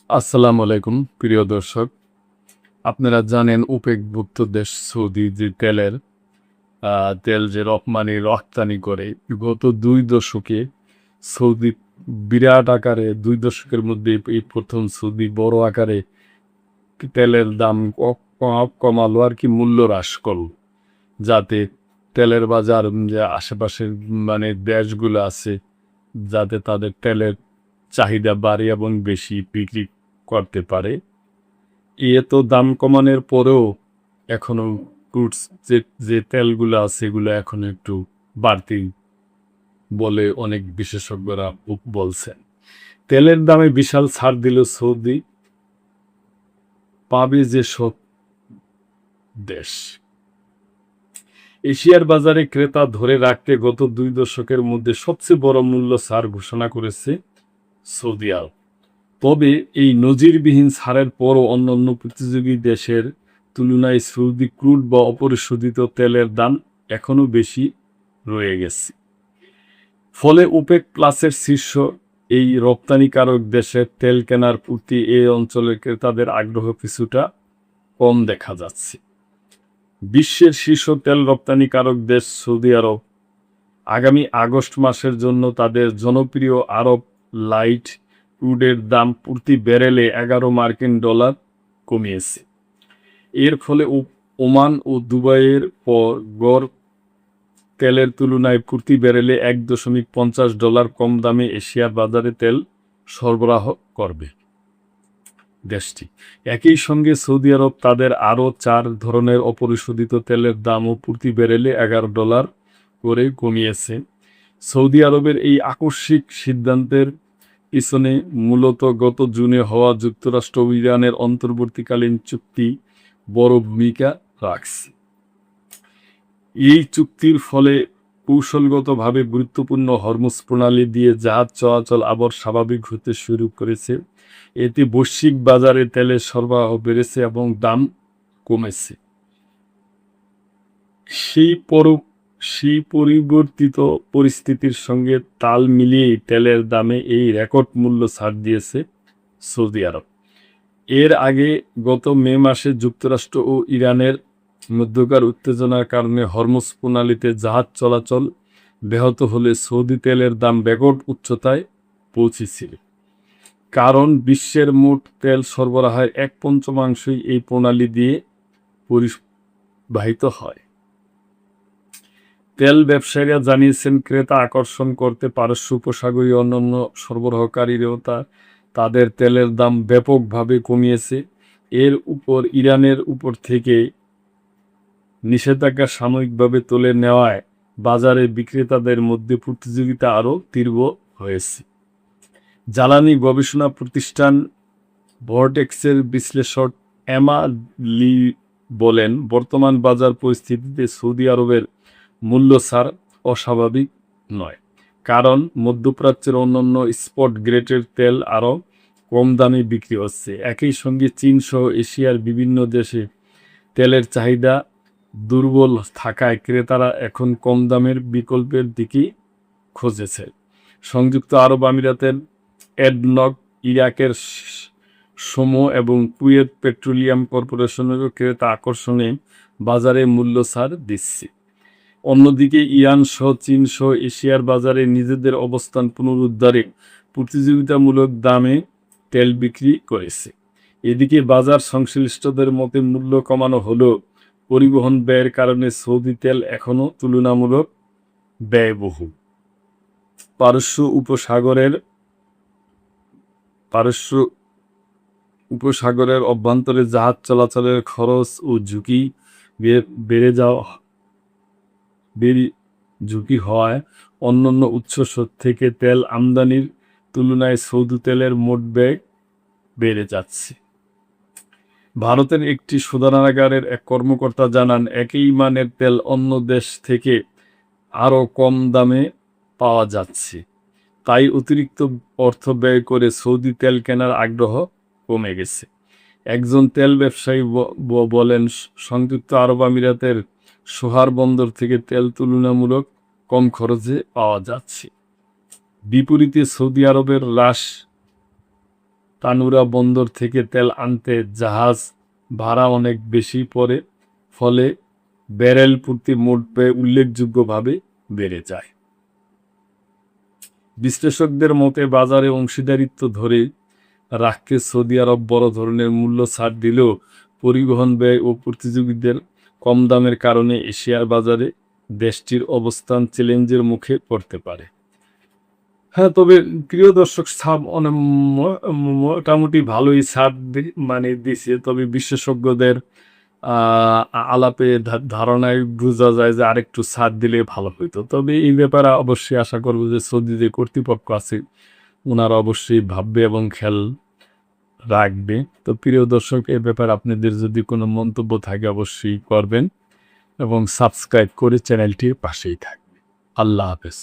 আসসালামু আলাইকুম প্রিয় দর্শক। আপনারা জানেন ওপেকভুক্ত দেশ সৌদি যে তেল যে রপ্তানি করে গত ২ দশকে সৌদি বিরাট আকারে ২ দশকের মধ্যে এই প্রথম সৌদি বড় আকারে তেলের দাম কমালো আর কি মূল্য হ্রাস করলো। যাতে তেলের বাজার যে আশেপাশের দেশগুলো আছে যাতে তাদের তেলের চাহিদা বাড়ে এবং বেশি বিক্রি করতে পারে। তো দাম কমানোর পরেও এখনো ক্রুডস যে তেলগুলো আছে এগুলো এখনো একটু বাড়তি বলে অনেক বিশেষজ্ঞরা বলছেন। তেলের দামে বিশাল ছাড় দিল সৌদি, পাবে যে সব দেশ। এশিয়ার বাজারে ক্রেতা ধরে রাখতে গত ২ দশকের মধ্যে সবচেয়ে বড় মূল্য ছাড় ঘোষণা করেছে সৌদি আরব। তবে এই নজিরবিহীন ছাড়ের পরও অন্যান্য প্রতিযোগী দেশের তুলনায় সৌদি ক্রুড বা অপরিশোধিত তেলের দাম এখনও বেশি রয়ে গেছে। ফলে ওপেক প্লাসের শীর্ষ এই রপ্তানিকারক দেশের তেল কেনার প্রতি এই অঞ্চলের ক্রেতাদের আগ্রহ কিছুটা কম দেখা যাচ্ছে। বিশ্বের শীর্ষ তেল রপ্তানিকারক দেশ সৌদি আরব আগামী আগস্ট মাসের জন্য তাদের জনপ্রিয় আরব লাইট ক্রুডের দাম প্রতি ব্যারেলে $11 কমিয়েছে। এর ফলে ওমান ও দুবাইয়ের পর গড় তেলের তুলনায় প্রতি ব্যারেলে $1.50 কম দামে এশিয়ার বাজারে তেল সরবরাহ করবে দেশটি। একই সঙ্গে সৌদি আরব তাদের আরও 4 ধরনের অপরিশোধিত তেলের দামও প্রতি ব্যারেলে $11 করে কমিয়েছে। সৌদি আরবের এই আকস্মিক সিদ্ধান্তের পিছনে মূলত গত জুনে হওয়া যুক্তরাষ্ট্র ও ইরানের অন্তর্বর্তীকালীন চুক্তি বড় ভূমিকা রাখছে। এই চুক্তির ফলে কৌশলগতভাবে গুরুত্বপূর্ণ হরমুজ প্রণালী দিয়ে জাহাজ চলাচল আবার স্বাভাবিক হতে শুরু করেছে। এতে বৈশ্বিক বাজারে তেলের সরবরাহ বেড়েছে এবং দাম কমেছে। সেই পরিবর্তিত পরিস্থিতির সঙ্গে তাল মিলিয়েই তেলের দামে এই রেকর্ড মূল্য ছাড় দিয়েছে সৌদি আরব। এর আগে গত মে মাসে যুক্তরাষ্ট্র ও ইরানের মধ্যকার উত্তেজনার কারণে হরমুজ প্রণালীতে জাহাজ চলাচল ব্যাহত হলে সৌদি তেলের দাম রেকর্ড উচ্চতায় পৌঁছেছিল। কারণ বিশ্বের মোট তেল সরবরাহের 1/5 এই প্রণালী দিয়ে পরিবাহিত হয়। তেল ব্যবসায়ীরা জানিয়েছেন, ক্রেতা আকর্ষণ করতে পারস্য উপসাগরীয় অন্যান্য সরবরাহকারীরাও তাদের তেলের দাম ব্যাপকভাবে কমিয়েছে। এর উপর ইরানের উপর থেকে নিষেধাজ্ঞা সাময়িকভাবে তুলে নেওয়ায় বাজারে বিক্রেতাদের মধ্যে প্রতিযোগিতা আরও তীব্র হয়েছে। জ্বালানি গবেষণা প্রতিষ্ঠান ভর্টেক্সের বিশ্লেষক এমা লি বলেন, বর্তমান বাজার পরিস্থিতিতে সৌদি আরবের মূল্য ছাড় অস্বাভাবিক নয়, কারণ মধ্যপ্রাচ্যের অন্যান্য স্পট গ্রেডের তেল আরও কম দামে বিক্রি হচ্ছে। একই সঙ্গে চীন সহ এশিয়ার বিভিন্ন দেশে তেলের চাহিদা দুর্বল থাকায় ক্রেতারা এখন কম দামের বিকল্পের দিকেই খুঁজেছে। সংযুক্ত আরব আমিরাতের এডনক, ইরাকের সমো এবং কুয়েত পেট্রোলিয়াম কর্পোরেশনেরও ক্রেতা আকর্ষণে বাজারে মূল্য ছাড় দিচ্ছে। অন্যদিকে ইরান সহ চীন সহ এশিয়ার বাজারে নিজেদের অবস্থান পুনরুদ্ধারে প্রতিযোগিতামূলক দামে তেল বিক্রি করেছে। এদিকে বাজার সংশ্লিষ্টদের মতে মূল্য কমানো হলেও পরিবহন ব্যয়ের কারণে সৌদি তেল এখনও তুলনামূলক ব্যয়বহুল। পারস্য উপসাগরের অভ্যন্তরে জাহাজ চলাচলের খরচ ও ঝুঁকি হওয়ায় অন্যান্য উৎস থেকে তেল আমদানির তুলনায় সৌদি তেলের মোট ব্যয় বেড়ে যাচ্ছে। ভারতের একটি শোধনাগারের এক কর্মকর্তা জানান, একই মানের তেল অন্য দেশ থেকে আরও কম দামে পাওয়া যাচ্ছে, তাই অতিরিক্ত অর্থ ব্যয় করে সৌদি তেল কেনার আগ্রহ কমে গেছে। একজন তেল ব্যবসায়ী বলেন, সংযুক্ত আরব আমিরাতের সোহার বন্দর থেকে তেল তুলনামূলক কম খরচে পাওয়া যাচ্ছে। বিপরীতে সৌদি আরবের রাস তানুরা বন্দর থেকে তেল আনতে জাহাজ ভাড়া অনেক বেশি পড়ে, ফলে ব্যারেল প্রতি মোট ব্যয় উল্লেখযোগ্যভাবে বেড়ে যায়। বিশ্লেষকদের মতে বাজারে অংশীদারিত্ব ধরে রাখতে সৌদি আরব বড় ধরনের মূল্য ছাড় দিলেও পরিবহন ব্যয় ও প্রতিযোগীদের কম দামের কারণে এশিয়ার বাজারে দেশটির অবস্থান চ্যালেঞ্জের মুখে পড়তে পারে। হ্যাঁ, তবে প্রিয় দর্শক, অনেক মোটামুটি ভালোই ছাড় দিছে, তবে বিশেষজ্ঞদের আলাপে ধারণায় বোঝা যায় যে আরেকটু ছাড় দিলে ভালো হইতো। তবে এই ব্যাপারে অবশ্যই আশা করব যে সৌদি যে কর্তৃপক্ষ আছে ওনারা অবশ্যই ভাববে এবং খেয়াল রাখবে। তো প্রিয় দর্শক, এ ব্যাপারে আপনাদের যদি কোনো মন্তব্য থাকে অবশ্যই করবেন এবং সাবস্ক্রাইব করে চ্যানেলটির পাশেই থাকবে। আল্লাহ হাফেজ।